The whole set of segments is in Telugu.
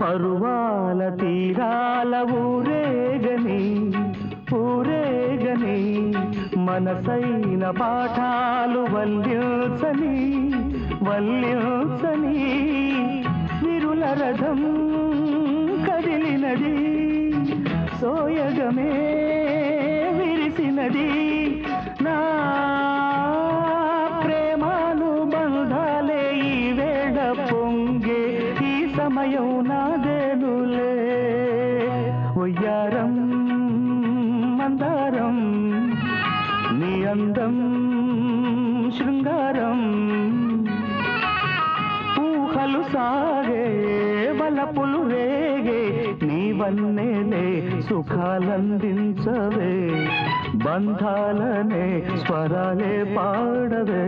పరువాల తీరాల ఊరేగని ఊరేగని మనసైన పాఠాలు వల్లించని వల్లించని విరుల రథం కదిలినది సోయగమే విరిసినది నా ప్రేమాను బంధాలే ఈ వేళ పొంగే ఈ సమయం నాదేనులే ఒయ్యారం మందారం నీ అందం శృంగారం ఊహలు సాగే వలపులు రేగే నీవన్నేలే సుఖాలందించవే బంధాలనే స్వరాలే పాడవే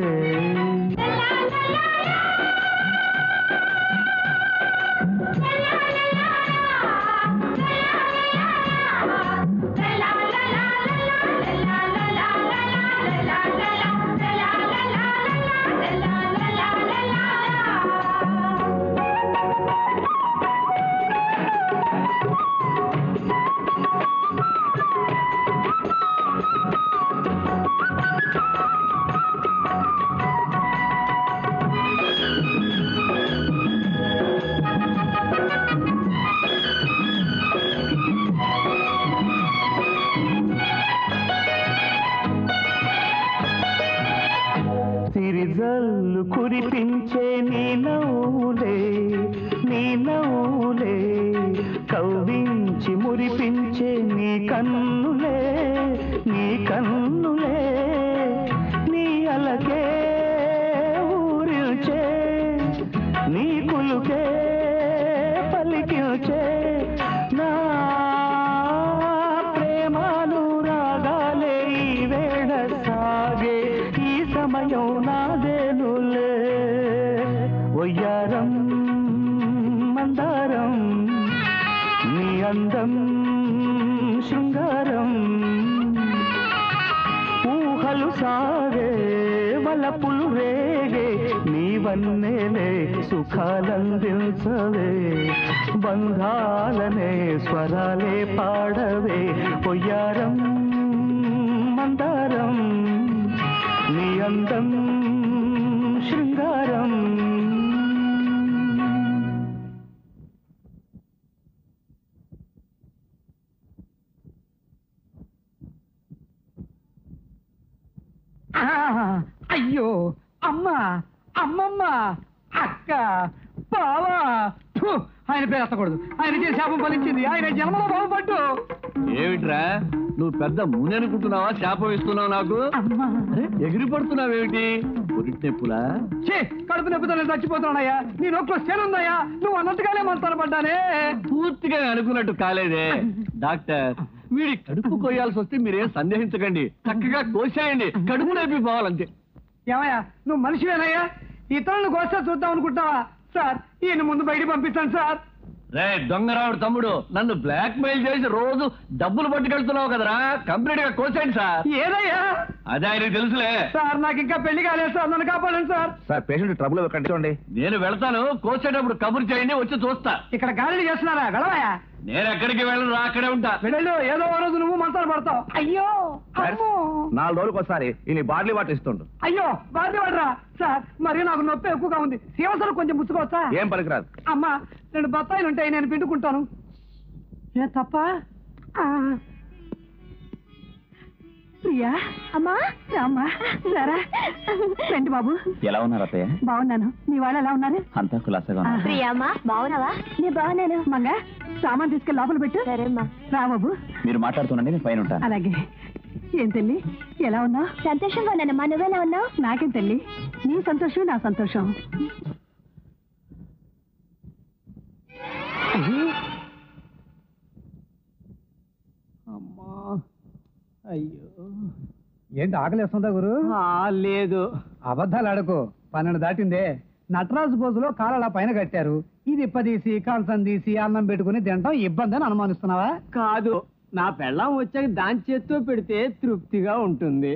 సిరిజల్లు కురిపించే నీ నవ్వులే కవ్వించి మురిపించే నీ కన్నులే నీ అలకే ఊరిల్చే నీ కులుకే పలికిల్చే నా ప్రేమాను రాగాలే ఈ వేళ సాగే ఈ సమయం నాదేనులే ఒయ్యారం మందారం నీ అందం శృంగారం ఊహలు సాగే వలపులు రేగే నీవన్నేలే సుఖాలందించవే బంధాలనే స్వరాలే పాడవే ఒయ్యారం మందారం నీ అందం శృంగారం అయ్యో అమ్మా అమ్మమ్మ అక్క బావా ఆయన పేరు ఎత్తకూడదు ఆయన చేసి శాపం ఫలించింది ఆయన జన్మలో బాగుపట్టు ఏమిట్రా నువ్వు పెద్ద ముని అనుకుంటున్నావా శాపం ఇస్తున్నావు నాకు ఎగిరి పడుతున్నావేమిటి పొరిటెప్పులా కడుపు నొప్పితో నేను చచ్చిపోతున్నానయ్యా నీ నొప్పులో చేనుందయ్యా నువ్వు అన్నట్టుగానే మంతాన పడ్డానే పూర్తిగా అనుకున్నట్టు కాలేదే డాక్టర్ వీడి కడుపు కోయాల్సి వస్తే మీరేం సందేహించకండి చక్కగా కోసేయండి కడుపు నొప్పి పోవాలంతే ఏమయ్యా నువ్వు మనిషివేనయ్యా ఇతరులను కోస్తే చూద్దాం అనుకుంటావా సార్ ఈయన ముందు బయటికి పంపిస్తాను సార్ రే దొంగరావుడు తమ్ముడు నన్ను బ్లాక్ మెయిల్ చేసి రోజు డబ్బులు పట్టుకెళ్తున్నావు కదరా కంప్లీట్ గా కోసేయండి సార్ ఏదయ్యా అదే ఆయనకు తెలుసులే సార్ నాకు ఇంకా పెళ్లి కాలేదు సార్ నన్ను కాపాడండి సార్ సార్ పేషెంట్ ట్రబుల్ చూడండి నేను వెళ్తాను కోసేటప్పుడు కబురు చేయండి వచ్చి చూస్తా ఇక్కడ గాలి చేస్తున్నారా వెళ్ళవయ్యా నేను ఎక్కడికి వెళ్ళను అక్కడే ఉంటా వెళ్ళు ఏదో రోజు నువ్వు మంతాలు పడతావు అయ్యో 4 రోజులకు ఒకసారి ఈ బార్లీ వాటర్ ఇస్తుండు అయ్యో బార్లీ వాటరా సార్ మరి నాకు నొప్పి ఎక్కువగా ఉంది శివసలు కొంచెం ముచ్చుకోవచ్చా ఏం పలికిరాదు అమ్మా 2 బత్తాయిలు ఉంటాయి నేను పిండుకుంటాను ఏ తప్ప ప్రియా అమ్మా రామ్మా రారా రండి బాబు ఎలా ఉన్నారు అత్తయ్య బాగున్నాను మీ వాళ్ళు ఎలా ఉన్నారు అంతా కులాసగా ప్రియా అమ్మా బాగున్నావా నేను బాగున్నాను మంగ సామాన్ తీసుకెళ్ళి లోపల పెట్టు సరేమ్మా రా బాబు మీరు మాట్లాడుతుండండి నేను పైన ఉంటాను అలాగే ఏం తల్లి ఎలా ఉన్నావు? సంతోషంగా ఉన్నానమ్మా, నువ్వెలా ఉన్నావు? నాకేం తల్లి, నీ సంతోషం నా సంతోషం. అమ్మా, అయ్యో, ఏంటి ఆకలిస్తుందా గురు? లేదు. అబద్ధాలు ఆడకు, 12 దాటిందే. నటరాజు పోజులో కాలు అలా పైన కట్టారు. ఇది ఇప్పదీసి కంచం తీసి అన్నం పెట్టుకుని తినడం ఇబ్బంది అని అనుమానిస్తున్నావా? కాదు, నా పెళ్ళాం వచ్చాక దాని చేత్తో పెడితే తృప్తిగా ఉంటుంది.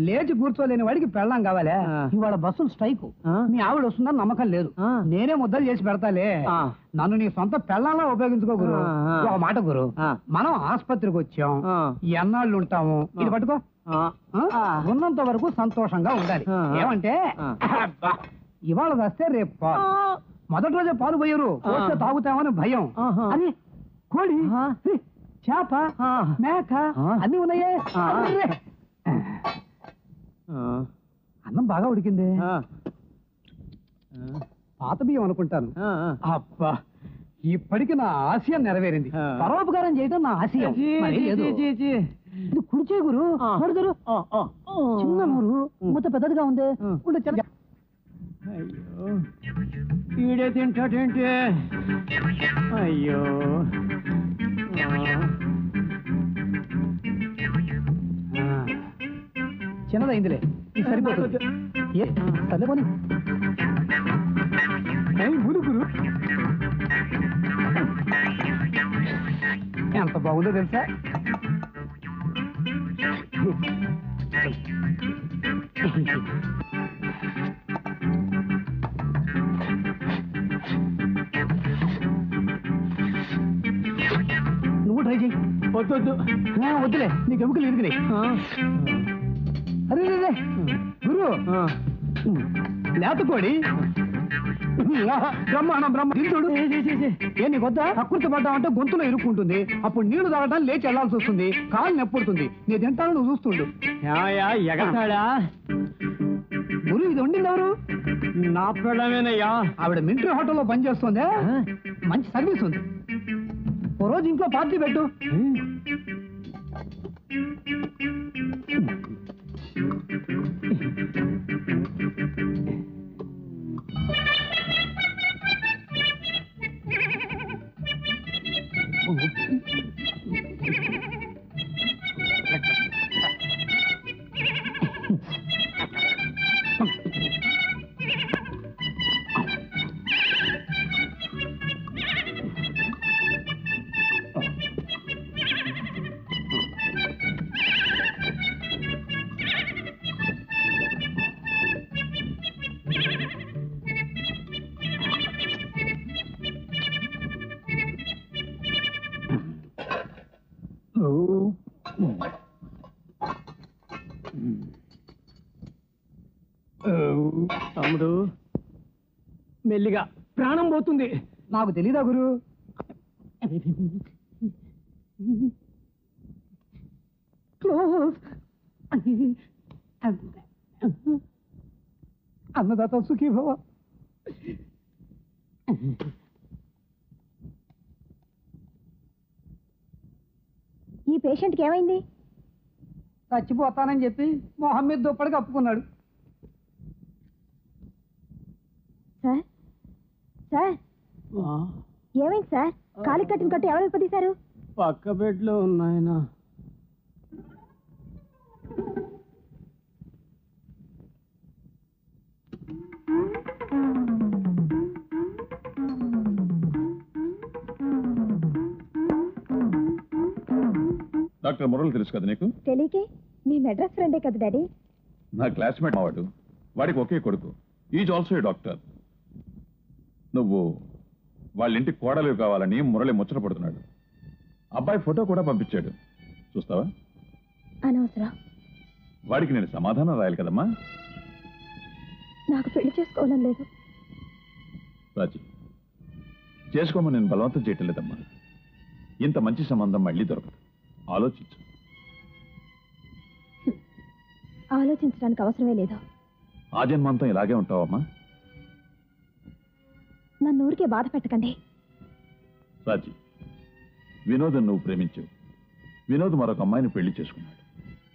లేచి కూర్చోలేని వాడికి పెళ్ళం కావాలా? ఇవాళ బస్సులు స్ట్రైక్. మీ ఆవిడ వస్తుందని నమ్మకం లేదు. నేనే ముద్దలు చేసి పెడతాలే. నన్ను నీ సొంత పెళ్ళంలా ఉపయోగించుకో గురు. ఒక మాట గురు, మనం ఆసుపత్రికి వచ్చాం, ఎన్నాళ్ళు ఉంటాము? ఇది పట్టుకో. ఉన్నంత వరకు సంతోషంగా ఉండాలి. ఏమంటే ఇవాళ వస్తే రేపు పాలు. మొదటి రోజే పాలు పోయారు, వస్తే తాగుతామని భయం. అది కోడి, చేప, మేక అన్ని ఉన్నాయే. అన్నం బాగా ఉడికింది. పాత బియ్యం అనుకుంటాను. అబ్బా, ఇప్పటికి నా ఆశయం నెరవేరింది. పరోపకారం చేయడం నా ఆశయం. ఇది కుడిచే గురు, కొడుదురు. చిన్న నూరు మూత పెద్దదిగా ఉంది. అయ్యో, ఈడే తింటాడేంటి? అయ్యో, చిన్నదైందిలే, ఇది సరిపోతుంది. సరిపోని గురు, ఎంత బాగుందో తెలుసా? నువ్వు ట్రై చెయ్యి. వద్దు. వద్దులే, నీకు ఎముకలు ఇరిగినాయి. అరే గురు, లేతకోడి బ్రహ్మాండం తింటుడు. ఏ నీ కొద్దా ప్రకృతి పడ్డామంటే గొంతులో ఇరుక్కుంటుంది. అప్పుడు నీళ్లు తాగడానికి లేచి వెళ్లాల్సి వస్తుంది. కాలు నెప్పుడుతుంది. నీ తింటాను, నువ్వు చూస్తుండు. ఎగతాడా? గురు, ఇది వండింది ఎవరు? నా పిల్లమేనయ్యా. ఆవిడ మిలిటరీ హోటల్లో పనిచేస్తుంది. మంచి సర్వీస్ ఉంది. ఓ రోజు ఇంట్లో పార్టీ పెట్టు. తమ్ముడు, మెల్లిగా, ప్రాణం పోతుంది. నాకు తెలీదా గురు? అన్నదాత సుఖీ భవ. ఈ పేషెంట్కి ఏమైంది? చచ్చిపోతానని చెప్పి మొహం మీద దుప్పటి కప్పుకున్నాడు. సార్ సార్, ఏమైంది సార్? కాలి కట్టిన కట్టి ఎవరు విప్పదీశారు? పక్క బెడ్లో ఉన్నాయన. డాక్టర్ మురళి తెలుసు కదా నీకు? తెలియకే, మీ మెడ్రాస్ ఫ్రెండే కదా డాడీ. నా క్లాస్మేట్ వాడు. వాడికి ఒకే కొడుకు. Is also a doctor. నువ్వు వాళ్ళ ఇంటికి కోడలు కావాలని మురళి ముచ్చట పడుతున్నాడు. అబ్బాయి ఫోటో కూడా పంపించాడు, చూస్తావా? అనవసరం. వాడికి నేను సమాధానం రాయాలి కదమ్మా. నాకు పెళ్లి చేసుకోవాలని లేదు. రాజీ, చేసుకోమని నేను బలవంతం చేయటం లేదమ్మా. ఇంత మంచి సంబంధం మళ్ళీ దొరకదు. ఆలోచించు. ఆలోచించడానికి అవసరమే లేదు. ఆ జన్మాంతం ఇలాగే ఉంటావమ్మా. నన్ను ఊరికే బాధ పెట్టకండి. రాజీ, వినోద్ నువ్వు ప్రేమించావు. వినోద్ మరొక అమ్మాయిని పెళ్లి చేసుకున్నాడు.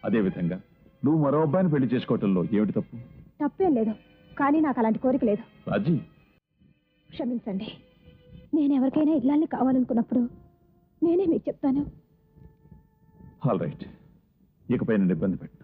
అదేవిధంగా నువ్వు మరో అబ్బాయిని పెళ్లి చేసుకోవటంలో ఏమిటి తప్పు? తప్పేం లేదు, కానీ నాకు అలాంటి కోరిక లేదు. రాజీ, క్షమించండి. నేను ఎవరికైనా ఇల్లాల్ని కావాలనుకున్నప్పుడు నేనే మీకు చెప్తాను. ఆల్ రైట్, ఇకపై నేను ఇబ్బంది పెట్టను.